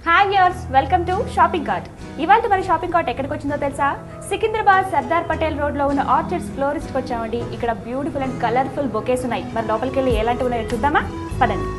Hi viewers, welcome to shopping cart. ఇవాళ మన shopping cart ఎక్కడికి వచ్చిందో తెలుసా? సికింద్రాబాద్ సర్దార్ పటేల్ రోడ్లో ఉన్న ఆర్చర్డ్స్ ఫ్లోరిస్ట్కి వచ్చామండి. ఇక్కడ బ్యూటిఫుల్ అండ్ కలర్ఫుల్ బొకేస్ ఉన్నాయి. మరి లోపలికి వెళ్ళి ఎలాంటివి ఉన్నాయో చూద్దామా? పదండి.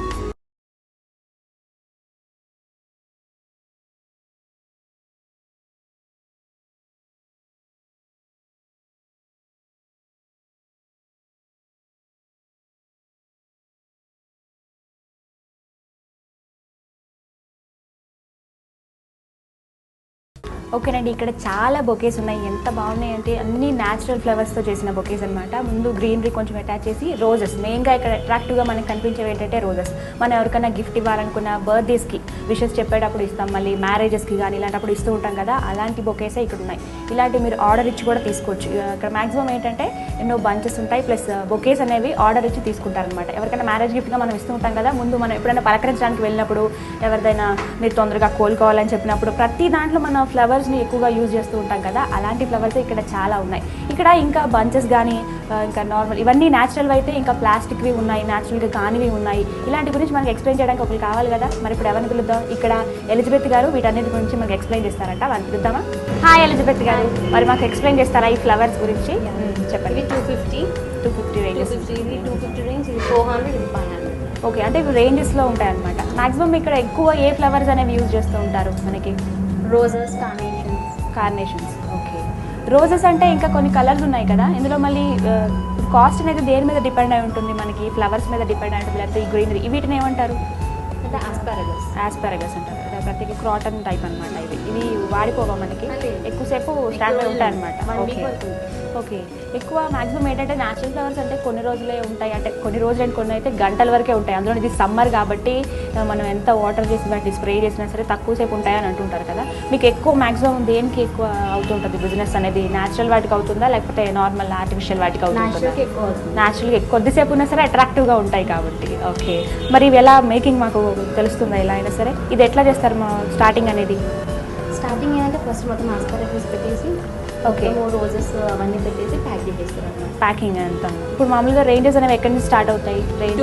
ఓకేనండి, ఇక్కడ చాలా బొకేస్ ఉన్నాయి. ఎంత బాగున్నాయి అంటే అన్ని న్యాచురల్ ఫ్లవర్స్తో చేసిన బొకేస్ అనమాట. ముందు గ్రీనరీ కొంచెం అటాచ్ చేసి రోజెస్, మెయిన్గా ఇక్కడ అట్రాక్టివ్గా మనకు కనిపించేవి ఏంటంటే రోజెస్. మనం ఎవరికైనా గిఫ్ట్ ఇవ్వాలనుకున్న బర్త్డేస్కి విషెస్ చెప్పేటప్పుడు ఇస్తాం, మళ్ళీ మ్యారేజెస్కి కానీ ఇలాంటప్పుడు ఇస్తూ ఉంటాం కదా, అలాంటి బొకేసే ఇక్కడ ఉన్నాయి. ఇలాంటివి మీరు ఆర్డర్ ఇచ్చి కూడా తీసుకోవచ్చు. ఇక్కడ మ్యాక్సిమం ఏంటంటే ఎన్నో బంచెస్ ఉంటాయి, ప్లస్ బొకేస్ అనేవి ఆర్డర్ ఇచ్చి తీసుకుంటారనమాట. ఎవరికైనా మ్యారేజ్ గిఫ్ట్గా మనం ఇస్తూ ఉంటాం కదా, ముందు మనం ఎప్పుడైనా పలకరించడానికి వెళ్ళినప్పుడు, ఎవరిదైనా మీరు తొందరగా కోలుకోవాలని చెప్పినప్పుడు ప్రతి దాంట్లో మన ఫ్లవర్స్ని ఎక్కువగా యూజ్ చేస్తూ ఉంటాం కదా, అలాంటి ఫ్లవర్స్ ఇక్కడ చాలా ఉన్నాయి. ఇక్కడ ఇంకా బంచెస్ కానీ ఇంకా నార్మల్ ఇవన్నీ న్యాచురల్ అయితే, ఇంకా ప్లాస్టిక్వి ఉన్నాయి, న్యాచురల్గా కానివి ఉన్నాయి. ఇలాంటి గురించి మనకి ఎక్స్ప్లెయిన్ చేయడానికి ఒకరు కావాలి కదా. మరి ఇప్పుడు ఎవరిని పిలుద్దాం? ఇక్కడ ఎలిజబెత్ గారు వీటన్నిటి గురించి మనకి ఎక్స్ప్లెయిన్ చేస్తారంట. వాళ్ళని పిలుద్దామా? హాయ్ ఎలిజబెత్ గారు, మరి మాకు ఎక్స్ప్లెయిన్ చేస్తారా ఈ ఫ్లవర్స్ గురించి? చెప్పండి. 250 రేంజెస్. 250 రేంజ్, 400, 500. ఓకే, అంటే ఇవి రేంజెస్లో ఉంటాయి అనమాట. మ్యాక్సిమం ఇక్కడ ఎక్కువ ఏ ఫ్లవర్స్ అనేవి యూజ్ చేస్తూ ఉంటారు మనకి? Roses, carnations. ఓకే, రోజెస్ అంటే ఇంకా కొన్ని కలర్స్ ఉన్నాయి కదా, ఇందులో మళ్ళీ కాస్ట్ అనేది దేని మీద డిపెండ్ అయి ఉంటుంది? మనకి ఫ్లవర్స్ మీద డిపెండ్ అయి ఉంటుంది, లేకపోతే ఈ గ్రీనరీ వీటిని ఏమంటారు? అంటే ఆస్పారగస్ అంటారు. ప్రతి క్రాటన్ టైప్ అనమాట. ఇవి వాడిపోవా మనకి? ఎక్కువసేపు స్టాండ్ అయి ఉంటాయి అనమాట. ఓకే, ఎక్కువ మ్యాక్సిమం ఏంటంటే న్యాచురల్ ఫ్లవర్స్ అంటే కొన్ని రోజులే ఉంటాయి, అంటే కొన్ని రోజులు అంటే కొన్ని అయితే గంటల వరకే ఉంటాయి. అందులో ఇది సమ్మర్ కాబట్టి మనం ఎంత వాటర్ చేసి వాటిని స్ప్రే చేసినా సరే తక్కువసేపు ఉంటాయని అంటుంటారు కదా. మీకు ఎక్కువ మ్యాక్సిమం దేనికి ఎక్కువ అవుతుంటుంది బిజినెస్ అనేది? న్యాచురల్ వాటికి అవుతుందా, లేకపోతే నార్మల్ ఆర్టిఫిషియల్ వాటికి అవుతుందా? న్యాచురల్గా కొద్దిసేపు ఉన్నా సరే అట్రాక్టివ్గా ఉంటాయి కాబట్టి. ఓకే, మరి ఇవి ఎలా మేకింగ్ మాకు తెలుస్తుందా? ఎలా అయినా సరే ఇది ఎట్లా చేస్తారు మా స్టార్టింగ్ అనేది? స్టార్టింగ్ ఏంటంటే ఫస్ట్ మొత్తం ఆస్పారగస్ పెట్టేసి, ఓకే, రోజెస్ అవన్నీ పెట్టేసి ప్యాక్ చేసేస్తారు అన్నమాట. ప్యాకింగ్ అంతా. ఇప్పుడు మామూలుగా రేంజెస్ అనేవి ఎక్కడి నుంచి స్టార్ట్ అవుతాయి? రేంజ్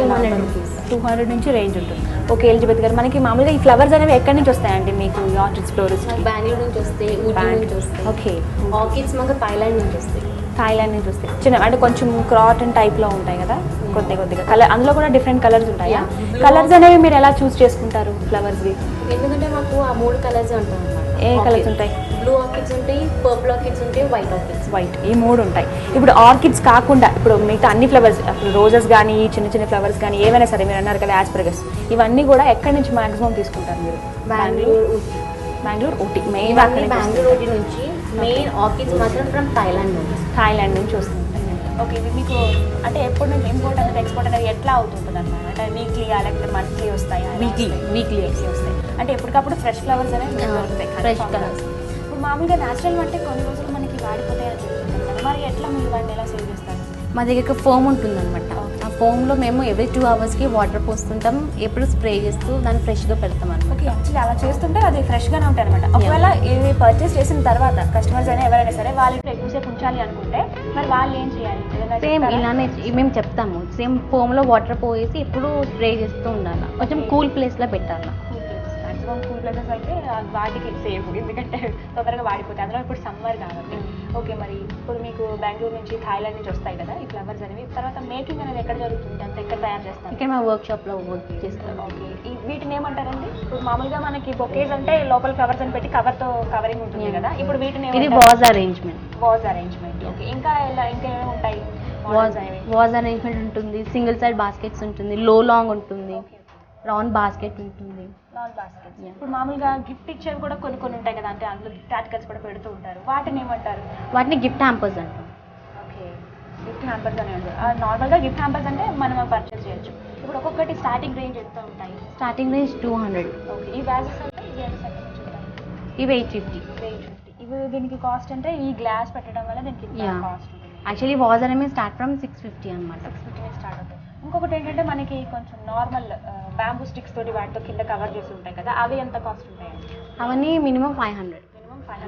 200 నుంచి రేంజ్ ఉంటుంది. ఓకే ఎలిజబెత్ గారు, మనకి మామూలుగా ఈ ఫ్లవర్స్ అనేవి ఎక్కడి నుంచి వస్తాయండి మీకు? ఈ ఆర్చిడ్స్ ఫ్లోరిస్ట్ బెంగళూరు నుంచి వస్తాయి, ఊటీ నుంచి వస్తాయి. ఓకే, ఆర్కిడ్స్ మాకు థాయిలాండ్ నుంచి వస్తాయి. థాయిలాండ్ నుంచి వస్తాయి. చిన్న అంటే కొంచెం క్రాటన్ టైప్లో ఉంటాయి కదా, కొద్దిగా కలర్, అందులో కూడా డిఫరెంట్ కలర్స్ ఉంటాయా? కలర్స్ అనేవి మీరు ఎలా చూస్ చేసుకుంటారు ఫ్లవర్స్వి? ఎందుకంటే మాకు ఆ 3 కలర్స్ ఉంటాయి అన్నమాట. ఏ కలర్స్ ఉంటాయి? బ్లూ ఆర్కిడ్స్ ఉంటాయి, పర్పుల్ ఆర్కిడ్స్ ఉంటాయి, వైట్ ఆర్కిడ్స్. వైట్, ఈ 3 ఉంటాయి. ఇప్పుడు ఆర్కిడ్స్ కాకుండా ఇప్పుడు మిగతా అన్ని ఫ్లవర్స్, రోజెస్ కానీ చిన్న చిన్న ఫ్లవర్స్ కానీ ఏవైనా సరే, మీరు అన్నారు కదా ఆస్పరగస్, ఇవన్నీ కూడా ఎక్కడి నుంచి మాక్సిమం తీసుకుంటారు మీరు? బెంగళూరు, ఊటీ మెయిన్. బెంగళూరు, ఊటీ నుంచి. మెయిన్ ఆర్కిడ్స్ మాత్రం ఫ్రమ్ థాయిలాండ్ నుంచి వస్తుంది. ఓకే, ఇవి మీకు అంటే ఎప్పటి నుంచి ఇంపోర్ట్ అనేది ఎక్స్పోర్ట్ అనేది ఎట్లా అవుతుంటుంది అనమాట? అంటే వీక్లీగా లేకపోతే మంత్లీ వస్తాయి? వీక్లీ వస్తాయి. అంటే ఎప్పటికప్పుడు ఫ్రెష్ ఫ్లవర్స్ అనేవి దొరుకుతాయి, ఫ్రెష్ కలర్స్. ఇప్పుడు మామూలుగా న్యాచురల్ అంటే కొన్ని రోజులు మనకి వాడిపోతాయి అని చెప్తుంటారు కదా, మరి ఎట్లా మీరు వాటిని ఎలా సేవ్ చేస్తారు? మా దగ్గర ఫోమ్ ఉంటుందన్నమాట. ఆ ఫోమ్లో మేము ఎవ్రీ 2 అవర్స్కి వాటర్ పోస్తుంటాం, ఎప్పుడు స్ప్రే చేస్తూ దాన్ని ఫ్రెష్గా పెడతాం అనమాట. ఓకే, యాక్చువల్లీ అలా చేస్తుంటే అది ఫ్రెష్గానే ఉంటాయి అనమాట. ఒకవేళ ఇది పర్చేస్ చేసిన తర్వాత కస్టమర్స్ అయినా ఎవరైనా సరే వాళ్ళు ఎక్కువసేపు ఉంచాలి అనుకుంటే మరి వాళ్ళు ఏం చేయాలి? సేమ్ ఇలానే మేము చెప్తాము. సేమ్ ఫోమ్లో వాటర్ పోయేసి ఎప్పుడు స్ప్రే చేస్తూ ఉండాలి, కొంచెం కూల్ ప్లేస్లో పెట్టాలి. మ్యాక్సిమం కూల్ ప్లేసెస్ అయితే వాటికి సేఫ్, ఎందుకంటే తొందరగా వాడిపోతాయి, అందులో ఇప్పుడు సమ్మర్ కాబట్టి. ఓకే, మరి ఇప్పుడు మీకు బెంగళూరు నుంచి థాయిలాండ్ నుంచి వస్తాయి కదా ఈ ఫ్లవర్స్ అనేవి, తర్వాత మేకింగ్ అనేది ఎక్కడ జరుగుతుంది? అంత ఎక్కడ తయారు చేస్తారు? ఇక్కడ మా వర్క్షాప్లో వర్క్ చేస్తాం. ఓకే, వీటిని ఏమంటారండి? ఇప్పుడు మామూలుగా మనకి బొకేస్ అంటే లోపల ఫ్లవర్స్ అని పెట్టి కవరింగ్ ఉంటుంది కదా, ఇప్పుడు వీటిని ఇది వాజ్ అరేంజ్మెంట్. ఓకే, ఇంకా ఇంకేమేమి ఉంటాయి? వాజ్ అరేంజ్మెంట్ ఉంటుంది, సింగిల్ సైడ్ బాస్కెట్స్ ఉంటుంది, లో లాంగ్ ఉంటుంది, రౌండ్ బాస్కెట్ ఉంటుంది. ఇప్పుడు మామూలుగా గిఫ్ట్ ఇచ్చేవి కూడా కొన్ని ఉంటాయి కదా, అంటే అందులో గిఫ్ట్ ఆర్టికల్స్ కూడా పెడుతూ ఉంటారు, వాటిని ఏమంటారు? వాటిని గిఫ్ట్ హ్యాంపర్స్ అంటాం. ఓకే, గిఫ్ట్ హ్యాంపర్స్ అని ఉంటారు. నార్మల్గా గిఫ్ట్ హ్యాంపర్స్ అంటే మనం పర్చేస్ చేయొచ్చు. ఇప్పుడు ఒక్కొక్కటి స్టార్టింగ్ రేంజ్ ఎంత ఉంటాయి? Starting range 200. ఓకే, ఈ వ్యాజెస్ అంటే ఇవి 850. ఇవి దీనికి కాస్ట్ అంటే ఈ గ్లాస్ పెట్టడం వల్ల దీనికి కాస్ట్ ఉంటుంది. యాక్చువల్లీ వాజ్ అనేవి స్టార్ట్ ఫ్రమ్ 650 అనమాట. 650 స్టార్ట్ అవుతాయి. ఇంకొకటి ఏంటంటే మనకి కొంచెం నార్మల్ బ్యాంబూ స్టిక్స్ తోటి వాటితో కింద కవర్ చేసి ఉంటాయి కదా, అవి ఎంత కాస్ట్ ఉంటాయండి? అవన్నీ మినిమం 500,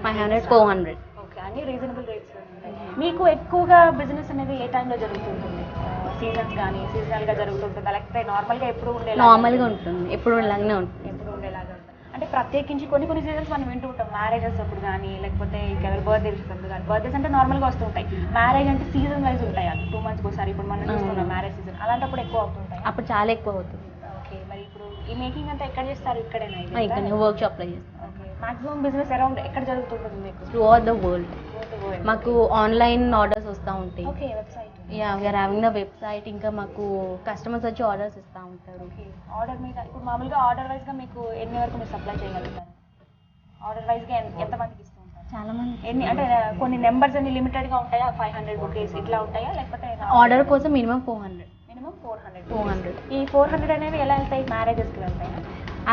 400. ఓకే, అన్ని రీజనబుల్ రేట్స్ ఉంటాయి. మీకు ఎక్కువగా బిజినెస్ అనేది ఏ టైంలో జరుగుతుంటుంది? సీజన్స్ కానీ సీజనల్గా జరుగుతుంటుందా, లేకపోతే నార్మల్గా ఎప్పుడు నార్మల్గా ఉంటుంది, ఎప్పుడు ఉండేలాగానే ఉంటుంది. ఎప్పుడు ఉండేలాగా ఉంటుంది. అంటే ప్రత్యేకించి కొన్ని కొన్ని సీజన్స్ మనం వింటూ ఉంటాం, మ్యారేజెస్ అప్పుడు కానీ లేకపోతే ఇంకెవరి బర్త్డేస్ అప్పుడు కానీ. బర్త్డేస్ అంటే నార్మల్గా వస్తూ ఉంటాయి, మ్యారేజ్ అంటే సీజన్ వైజ్ ఉంటాయి, అది 2 months ఒకసారి. ఇప్పుడు మనం చూస్తున్నాం మ్యారేజ్ సీజన్, అలాంటప్పుడు ఎక్కువ అవుతుంటాయి. అప్పుడు చాలా ఎక్కువ అవుతుంది. ఓకే, మరి ఇప్పుడు ఈ మేకింగ్ అంతా ఎక్కడ చేస్తారు? ఇక్కడేనా? ఇక్కడ వర్క్ షాప్లో చేస్తాం. ఓకే, మాక్సిమం బిజినెస్ అరౌండ్ ఎక్కడ జరుగుతుంటుంది మీకు? Through all the world. మాకు ఆన్లైన్ ఆర్డర్స్ వస్తూ ఉంటాయి. Okay, website. Yeah, we're having the website. ఇంకా మాకు కస్టమర్స్ వచ్చి ఆర్డర్స్ ఇస్తూ ఉంటారు. ఓకే, ఆర్డర్ మీద ఇప్పుడు మామూలుగా ఆర్డర్ వైజ్గా మీకు ఎన్ని వరకు మీరు సప్లై చేయగలుగుతారు? ఆర్డర్ వైజ్గా ఎంతమందికి ఇస్తూ ఉంటారు? చాలా మంది ఎన్ని అంటే కొన్ని నెంబర్స్ అన్ని లిమిటెడ్గా ఉంటాయా? 500 బుకేస్ ఇట్లా ఉంటాయా, లేకపోతే ఆర్డర్ కోసం మినిమం 400. మినిమం 400. 400. ఈ 400 అనేవి ఎలా వెళ్తాయి? మ్యారేజెస్కి వెళ్తాయా?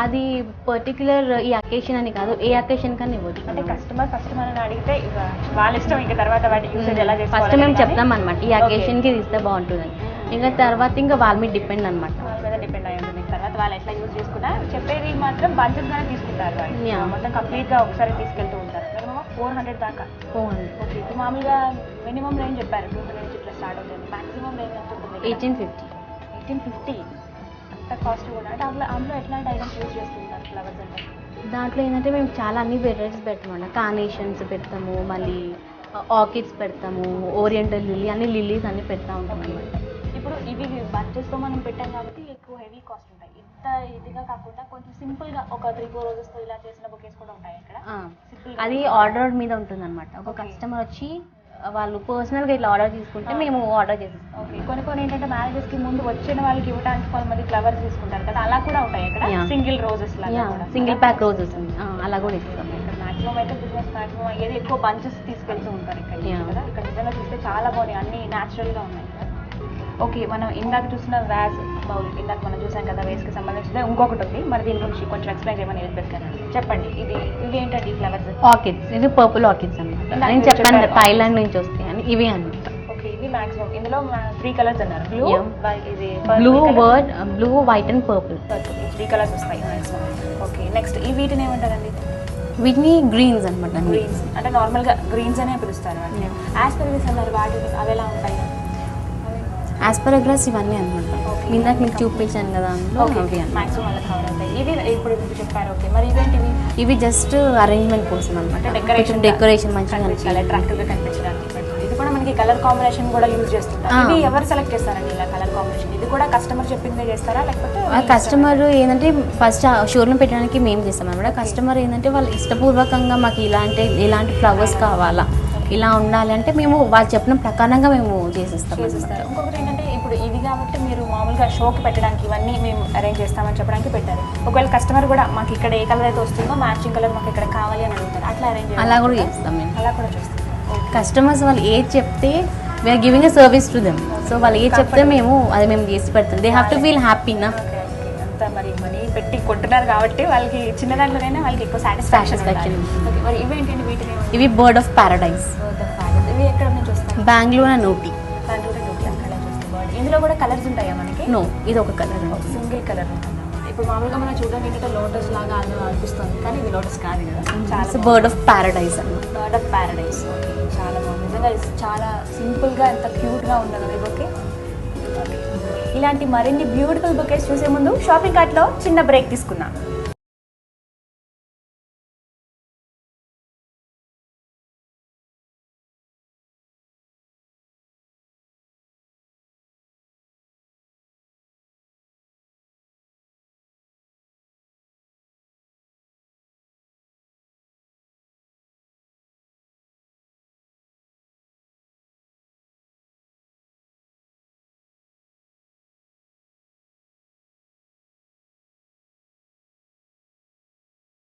అది పర్టికులర్ ఈ అకేషన్ అని కాదు, ఏ అకేషన్ కానీ ఇవ్వచ్చు. అంటే కస్టమర్ ఫస్ట్ మనం అడిగితే ఇక వాళ్ళ ఇష్టం, ఇంకా తర్వాత వాటి యూసేజ్ ఎలా చేసుకోవాలి ఫస్ట్ మేము చెప్తాం అనమాట, ఈ అకేషన్కి ఇస్తే బాగుంటుందని. ఇంకా తర్వాత ఇంకా వాళ్ళ మీద డిపెండ్ అనమాట. వాళ్ళ మీద డిపెండ్ అయి ఉంటుంది. తర్వాత వాళ్ళు ఎట్లా యూజ్ చేసుకున్నా చెప్పేది మాత్రం బంచెస్గానే తీసుకుంటారు వాళ్ళు. Yeah. మొత్తం కంప్లీట్గా ఒకసారి తీసుకెళ్తూ ఉంటారు. మినిమం 400 దాకా. 400. ఓకే, ఇప్పుడు మామూలుగా మినిమం రేంజ్ చెప్పారు 200 నుంచి ఇట్లా స్టార్ట్ అవుతుంది. మాక్సిమం రేంజ్ ఎంత ఉంటుంది? 1850. 1850. అంత కాస్ట్ కూడా. అంటే అందులో ఎట్లాంటి ఐటమ్స్ యూజ్ చేస్తుంటారు ఫ్లవర్స్ అంటే? దాంట్లో ఏంటంటే మేము చాలా అన్ని వెరైటీస్ పెడతామన్నమాట. కార్నేషన్స్ పెడతాము, మళ్ళీ ఆర్కిడ్స్ పెడతాము, ఓరియంటల్ లిల్లీ, అన్ని లిల్లీస్ అన్ని పెడతా ఉంటాం అన్నమాట. ఇప్పుడు ఇవి బడ్జెట్తో మనం పెట్టాం కాబట్టి ఎక్కువ హెవీ కాస్ట్ ఉంటాయి. ఇంత ఇదిగా కాకుండా కొంచెం సింపుల్గా ఒక 3-4 రోజెస్తో ఇలా చేసిన బొకేస్ కూడా ఉంటాయి ఇక్కడ. అది ఆర్డర్ మీద ఉంటుంది అనమాట. ఒక కస్టమర్ వచ్చి వాళ్ళు పర్సనల్గా ఇట్లా ఆర్డర్ తీసుకుంటే మేము ఆర్డర్ చేసిస్తాం. ఓకే, కొన్ని ఏంటంటే మ్యారేజెస్కి ముందు వచ్చిన వాళ్ళకి ఇవ్వడానికి కొంతమంది ఫ్లవర్స్ తీసుకుంటారు కదా, అలా కూడా ఉంటాయి ఇక్కడ. సింగిల్ రోజెస్ లాగా కూడా, సింగిల్ ప్యాక్ రోజెస్ అలా కూడా ఇస్తాం. ఇక్కడ మాక్సిమం అయితే బిజినెస్ మాక్సిమం అయ్యేది ఎక్కువ బంచెస్ తీసుకెళ్తూ ఉంటారు ఇక్కడ కదా. ఇక్కడ నిజంగా చూస్తే చాలా బాగున్నాయి, అన్ని న్యాచురల్గా ఉన్నాయి. ఓకే, మనం ఇందాక చూసిన వ్యాజ్ బౌల్, ఇందాక మనం చూసాం కదా వేస్కి సంబంధించిన ఇంకొకటి ఉంది, మరి దీని గురించి కొంచెం ఎక్స్ప్లెయిన్ చేయమని ఎలిజబెత్ చెప్పండి. ఇది ఏంటంటి ఈ ఫ్లవర్స్? ఆర్కిడ్స్. ఇది పర్పుల్ ఆర్కిడ్స్ అనమాట. నేను చెప్పాను కదా థాయిలాండ్ నుంచి వస్తాయి అని, ఇవి అనమాట. ఓకే, ఇవి మాక్సిమం ఇందులో 3 కలర్స్ అన్నారు. Blue, word, blue, white and purple. 3 colours వస్తాయి మాక్సిమం. ఓకే, నెక్స్ట్ ఈ వీటిని ఏమంటారండి? వీటిని గ్రీన్స్ అనమాట. గ్రీన్స్ అంటే నార్మల్గా గ్రీన్స్ అనే పిలుస్తారు వాటిని. యాస్పరగస్ అన్నారు, వాటిని అవి ఎలా ఉంటాయి? ఆస్పరగ్రాస్ ఇవన్నీ అనమాట. ఇందాక మీకు చూపించాను కదా, మాక్సిమం అలా కవర్ అవుతాయి. ఇవి ఇప్పుడు మీకు చెప్పారు. ఓకే, మరి ఇవేంటివి? ఇవి జస్ట్ అరేంజ్మెంట్ కోసం అనమాట, డెకరేషన్ మంచిగా అట్రాక్టివ్గా కనిపించడానికి. ఇది కూడా మనకి కలర్ కాంబినేషన్ కూడా యూజ్ చేస్తుంటారు. ఇవి ఎవరు సెలెక్ట్ చేస్తారండి ఇలా కలర్ కాంబినేషన్? ఇది కూడా కస్టమర్ చెప్పిందే చేస్తారా, లేకపోతే కస్టమర్ ఏంటంటే ఫస్ట్ షోరూమ్ పెట్టడానికి మేము చేస్తాం అనమాట. కస్టమర్ ఏంటంటే వాళ్ళు ఇష్టపూర్వకంగా మాకు ఇలాంటి ఫ్లవర్స్ కావాలా, ఇలా ఉండాలి అంటే మేము వాళ్ళు చెప్పిన ప్రకారంగా మేము చేసిస్తాం. ఇంకొకటి ఏంటంటే ఇప్పుడు ఇది కాబట్టి మీరు మామూలుగా షోకి పెట్టడానికి ఇవన్నీ మేము అరేంజ్ చేస్తామని చెప్పడానికి పెట్టారు. ఒకవేళ కస్టమర్ కూడా మాకు ఇక్కడ ఏ కలర్ అయితే వస్తుందో మ్యాచింగ్ కలర్ మాకు ఇక్కడ కావాలి అని అడుగుతారు, అట్లా అరేంజ్ అలా కూడా చేస్తాం మేము. అలా కూడా చేస్తాం. కస్టమర్స్ వాళ్ళు ఏది చెప్తే we're giving a service to them. So వాళ్ళు ఏది చెప్తే మేము చేసి పెడతాం. They have to feel happy నా. అంతా మరి మనీ పెట్టి కొంటున్నారు కాబట్టి వాళ్ళకి చిన్న దాంట్లోనే వాళ్ళకి ఎక్కువ సాటిస్ఫాక్షన్. మరి ఇవేంటండి? వీటిని ఇవి బర్డ్ ఆఫ్ ప్యారడైజ్. ఇవి ఎక్కడ నుంచి వస్తాయి? బెంగళూరు అండ్ ఊటీ. బెంగళూరు అండ్ ఊటీ అక్కడ చూస్తే బర్డ్. ఇందులో కూడా కలర్స్ ఉంటాయా మనకి? నో, ఇది ఒక కలర్, సింగిల్ కలర్ ఉంటుంది. ఇప్పుడు మామూలుగా మనం చూడడానికి ఏంటంటే లోటస్ లాగా అనిపిస్తుంది, కానీ ఇది లోటస్ కాదు కదా. చాలా బర్డ్ ఆఫ్ ప్యారడైజ్ అన్నమాట. Bird of Paradise. చాలా బాగుంది నిజంగా, చాలా సింపుల్గా ఎంత క్యూట్గా ఉంది కదా ఈ బొకే. ఇలాంటి మరిన్ని బ్యూటిఫుల్ బొకేస్ చూసే ముందు షాపింగ్ కార్ట్లో చిన్న బ్రేక్ తీసుకుందాం.